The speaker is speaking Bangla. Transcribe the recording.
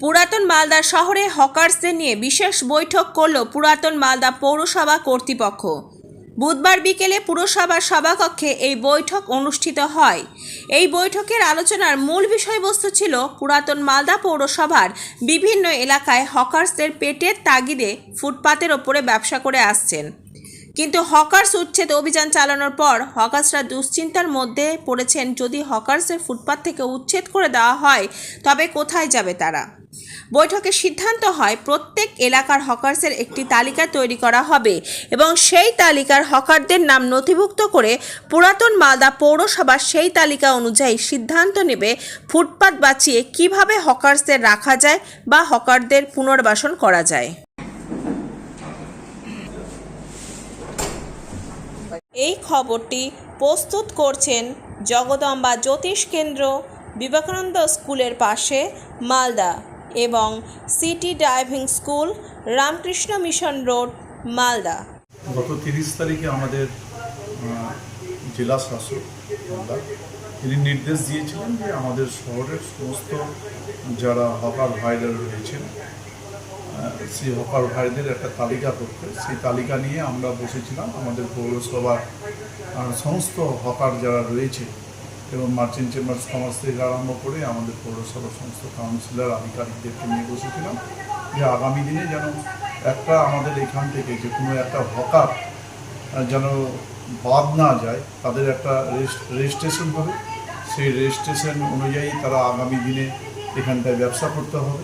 পুরাতন মালদা শহরে হকার্সদের নিয়ে বিশেষ বৈঠক করল পুরাতন মালদা পৌরসভা কর্তৃপক্ষ। বুধবার বিকেলে পুরসভার সভাকক্ষে এই বৈঠক অনুষ্ঠিত হয়। এই বৈঠকের আলোচনার মূল বিষয়বস্তু ছিল পুরাতন মালদা পৌরসভার বিভিন্ন এলাকায় হকার্সদের পেটের তাগিদে ফুটপাতের ওপরে ব্যবসা করে আসছেন, কিন্তু হকার্স উচ্ছেদ অভিযান চালানোর পর হকার্সরা দুশ্চিন্তার মধ্যে পড়েছেন। যদি হকার্সের ফুটপাত থেকে উচ্ছেদ করে দেওয়া হয় তবে কোথায় যাবে তারা। বৈঠকে সিদ্ধান্ত হয় প্রত্যেক এলাকার হকার্সের একটি তালিকা তৈরি করা হবে এবং সেই তালিকার হকারদের নাম নথিভুক্ত করে পুরাতন মালদা পৌরসভা সেই তালিকা অনুযায়ী সিদ্ধান্ত নেবে ফুটপাত বাঁচিয়ে কিভাবে হকার্সদের রাখা যায় বা হকারদের পুনর্বাসন করা যায়। এই খবরটি প্রস্তুত করছেন জগদম্বা জ্যোতিষ কেন্দ্র, বিবেকানন্দ স্কুলের পাশে, মালদা এবং city driving school, Ramakrishna mission road, Malda. গত 30 তারিখে আমাদের জেলা শাসক তিনি নির্দেশ দিয়েছিলেন যে আমাদের শহরের সমস্ত যারা হকার ভাইরা রয়েছেন সেই হকার ভাইদের একটা তালিকা করতে, সেই তালিকা নিয়ে আমরা বসেছিলাম। আমাদের পৌরসভার সমস্ত হকার যারা রয়েছে এবং মার্চেন্ট চেম্বার সমাজ থেকে আরম্ভ করে আমাদের পৌরসভার সমস্ত কাউন্সিলর আধিকারিকদেরকে নিয়ে বসেছিলাম যে আগামী দিনে যেন একটা আমাদের এখান থেকে যে কোনো একটা হকার যেন বাদ না যায়, তাদের একটা রেজিস্ট্রেশন হবে। সেই রেজিস্ট্রেশন অনুযায়ী তারা আগামী দিনে এখানটায় ব্যবসা করতে হবে।